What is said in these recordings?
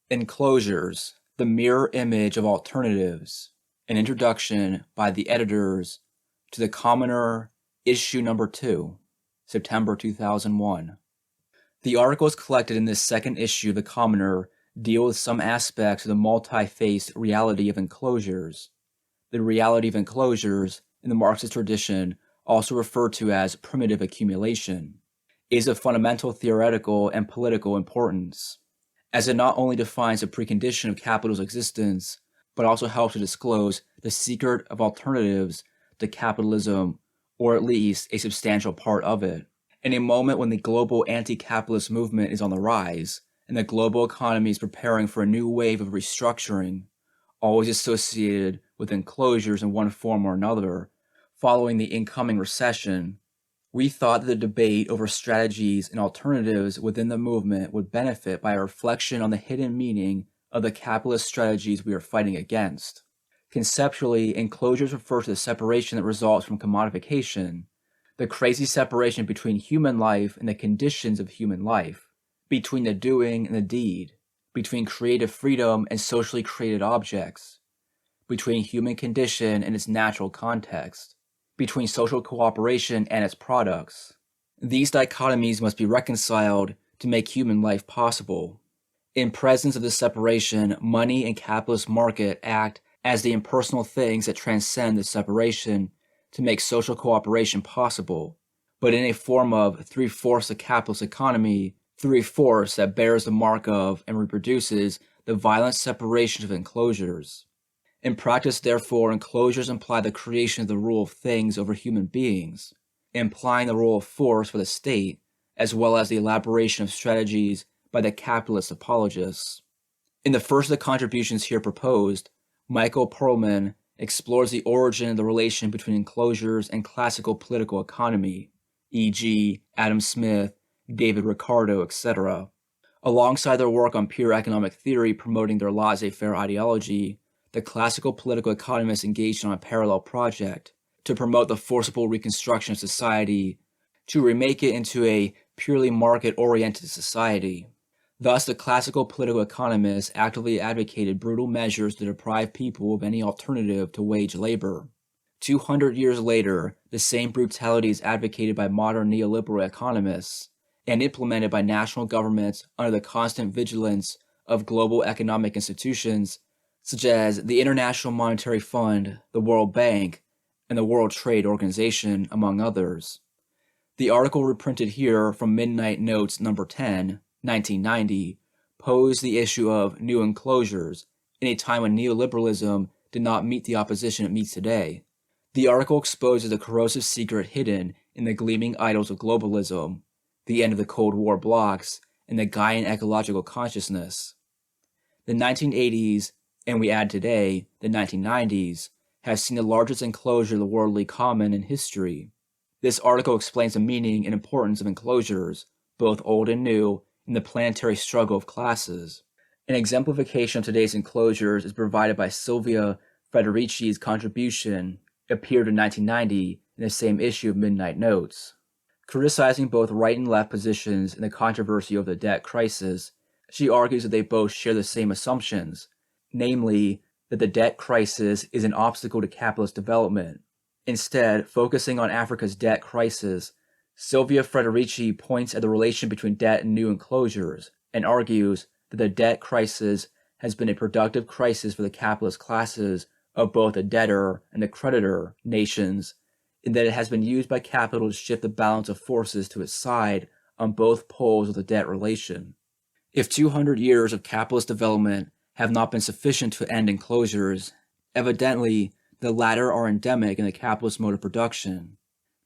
Enclosures, the mirror image of alternatives. An introduction by the editors to The Commoner, issue number 2, September 2001. The articles collected in this second issue of The Commoner deal with some aspects of the multi-faced reality of enclosures. The reality of enclosures, in the Marxist tradition, also referred to as primitive accumulation, is of fundamental theoretical and political importance, as it not only defines a precondition of capital's existence, but also helps to disclose the secret of alternatives to capitalism, or at least a substantial part of it. In a moment when the global anti-capitalist movement is on the rise, and the global economy is preparing for a new wave of restructuring, always associated with enclosures in one form or another, following the incoming recession, we thought that the debate over strategies and alternatives within the movement would benefit by a reflection on the hidden meaning of the capitalist strategies we are fighting against. Conceptually, enclosures refer to the separation that results from commodification, the crazy separation between human life and the conditions of human life, between the doing and the deed, between creative freedom and socially created objects, between human condition and its natural context, between social cooperation and its products. These dichotomies must be reconciled to make human life possible. In presence of this separation, money and capitalist market act as the impersonal things that transcend this separation to make social cooperation possible, but in a form of three-fourths of capitalist economy, three-fourths that bears the mark of and reproduces the violent separation of enclosures. In practice, therefore, enclosures imply the creation of the rule of things over human beings, implying the role of force for the state, as well as the elaboration of strategies by the capitalist apologists. In the first of the contributions here proposed, Michael Perlman explores the origin of the relation between enclosures and classical political economy, e.g., Adam Smith, David Ricardo, etc. Alongside their work on pure economic theory promoting their laissez-faire ideology, the classical political economists engaged on a parallel project to promote the forcible reconstruction of society, to remake it into a purely market-oriented society. Thus, the classical political economists actively advocated brutal measures to deprive people of any alternative to wage labor. 200 years later, the same brutality is advocated by modern neoliberal economists and implemented by national governments under the constant vigilance of global economic institutions such as the International Monetary Fund, the World Bank, and the World Trade Organization, among others. The article reprinted here from Midnight Notes number 10, 1990, posed the issue of new enclosures in a time when neoliberalism did not meet the opposition it meets today. The article exposes the corrosive secret hidden in the gleaming idols of globalism, the end of the Cold War blocs, and the Gaian ecological consciousness. The 1980s, and we add today, the 1990s, have seen the largest enclosure of the worldly common in history. This article explains the meaning and importance of enclosures, both old and new, in the planetary struggle of classes. An exemplification of today's enclosures is provided by Silvia Federici's contribution, appeared in 1990 in the same issue of Midnight Notes. Criticizing both right and left positions in the controversy over the debt crisis, she argues that they both share the same assumptions, namely that the debt crisis is an obstacle to capitalist development. Instead, focusing on Africa's debt crisis, Silvia Federici points at the relation between debt and new enclosures and argues that the debt crisis has been a productive crisis for the capitalist classes of both the debtor and the creditor nations, in that it has been used by capital to shift the balance of forces to its side on both poles of the debt relation. If 200 years of capitalist development have not been sufficient to end enclosures, evidently the latter are endemic in the capitalist mode of production.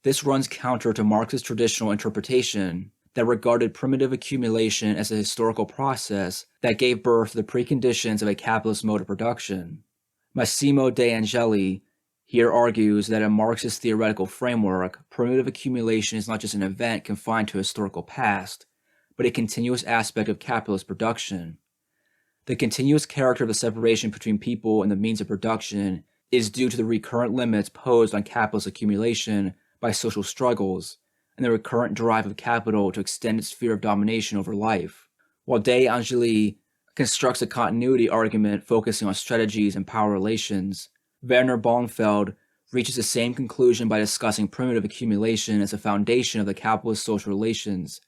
This runs counter to Marxist traditional interpretation that regarded primitive accumulation as a historical process that gave birth to the preconditions of a capitalist mode of production. Massimo De Angeli here argues that in Marxist theoretical framework, primitive accumulation is not just an event confined to a historical past, but a continuous aspect of capitalist production. The continuous character of the separation between people and the means of production is due to the recurrent limits posed on capitalist accumulation by social struggles, and the recurrent drive of capital to extend its sphere of domination over life. While De Angeli constructs a continuity argument focusing on strategies and power relations, Werner Baumfeld reaches the same conclusion by discussing primitive accumulation as a foundation of the capitalist social relations,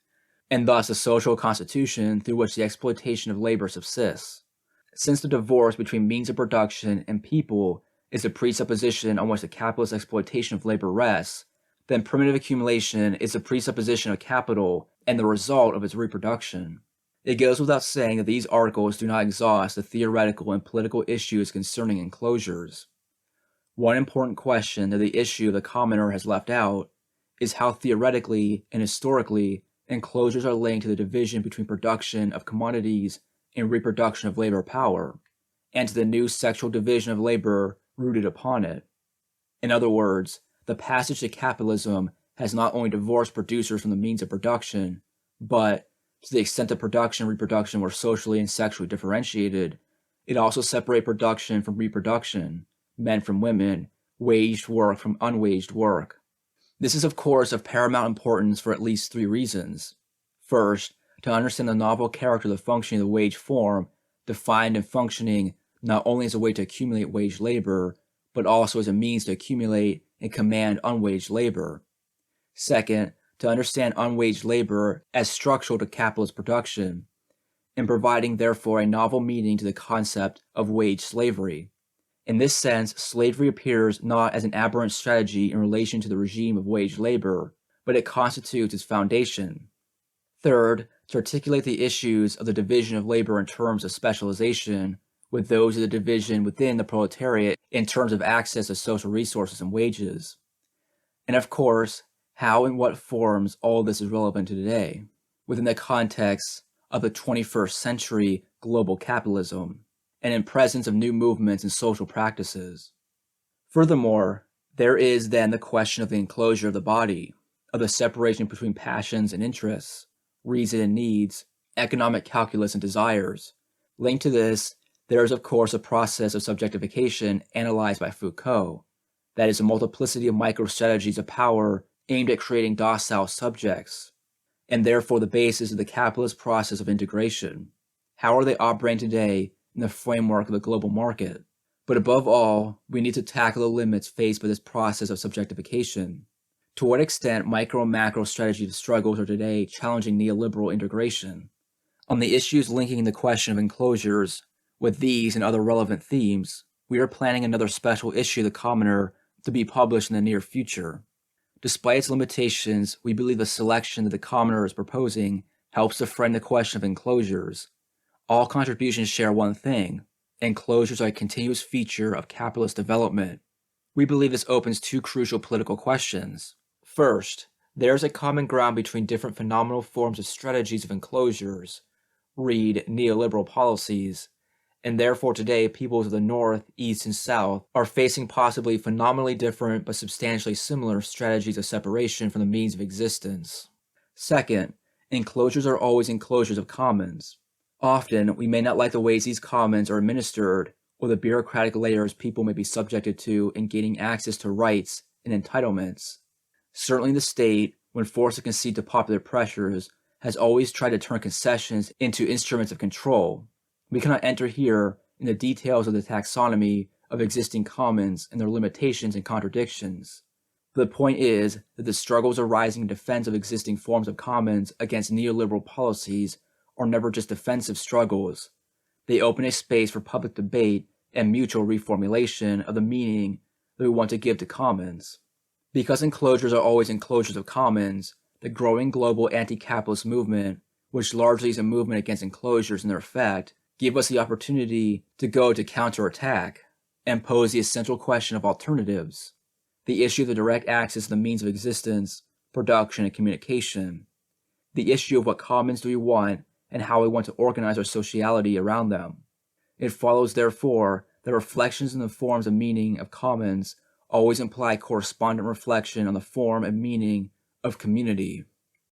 and thus a social constitution through which the exploitation of labor subsists. Since the divorce between means of production and people is the presupposition on which the capitalist exploitation of labor rests, then primitive accumulation is the presupposition of capital and the result of its reproduction. It goes without saying that these articles do not exhaust the theoretical and political issues concerning enclosures. One important question that the issue of the commoner has left out is how theoretically and historically enclosures are linked to the division between production of commodities and reproduction of labor power, and to the new sexual division of labor rooted upon it. In other words, the passage to capitalism has not only divorced producers from the means of production, but, to the extent that production and reproduction were socially and sexually differentiated, it also separated production from reproduction, men from women, waged work from unwaged work. This is, of course, of paramount importance for at least three reasons. First, to understand the novel character of the functioning of the wage form, defined and functioning not only as a way to accumulate wage labor, but also as a means to accumulate and command unwaged labor. Second, to understand unwaged labor as structural to capitalist production, and providing therefore a novel meaning to the concept of wage slavery. In this sense, slavery appears not as an aberrant strategy in relation to the regime of wage labor, but it constitutes its foundation. Third, to articulate the issues of the division of labor in terms of specialization with those of the division within the proletariat in terms of access to social resources and wages. And of course, how and what forms all this is relevant to today, within the context of the 21st century global capitalism, and in presence of new movements and social practices. Furthermore, there is then the question of the enclosure of the body, of the separation between passions and interests, reason and needs, economic calculus and desires. Linked to this, there is of course a process of subjectification analyzed by Foucault, that is a multiplicity of micro-strategies of power aimed at creating docile subjects, and therefore the basis of the capitalist process of integration. How are they operating today in the framework of the global market? But above all, we need to tackle the limits faced by this process of subjectification. To what extent micro and macro strategies of struggles are today challenging neoliberal integration? On the issues linking the question of enclosures with these and other relevant themes, we are planning another special issue of The Commoner to be published in the near future. Despite its limitations, we believe the selection that The Commoner is proposing helps to frame the question of enclosures. All contributions share one thing: enclosures are a continuous feature of capitalist development. We believe this opens two crucial political questions. First, there is a common ground between different phenomenal forms of strategies of enclosures, read neoliberal policies, and therefore today peoples of the North, East, and South are facing possibly phenomenally different but substantially similar strategies of separation from the means of existence. Second, enclosures are always enclosures of commons. Often, we may not like the ways these commons are administered or the bureaucratic layers people may be subjected to in gaining access to rights and entitlements. Certainly the state, when forced to concede to popular pressures, has always tried to turn concessions into instruments of control. We cannot enter here in the details of the taxonomy of existing commons and their limitations and contradictions. The point is that the struggles arising in defense of existing forms of commons against neoliberal policies are never just defensive struggles. They open a space for public debate and mutual reformulation of the meaning that we want to give to commons. Because enclosures are always enclosures of commons, the growing global anti-capitalist movement, which largely is a movement against enclosures and their effect, give us the opportunity to go to counterattack and pose the essential question of alternatives, the issue of the direct access to the means of existence, production, and communication, the issue of what commons do we want and how we want to organize our sociality around them. It follows, therefore, that reflections on the forms and meaning of commons always imply correspondent reflection on the form and meaning of community.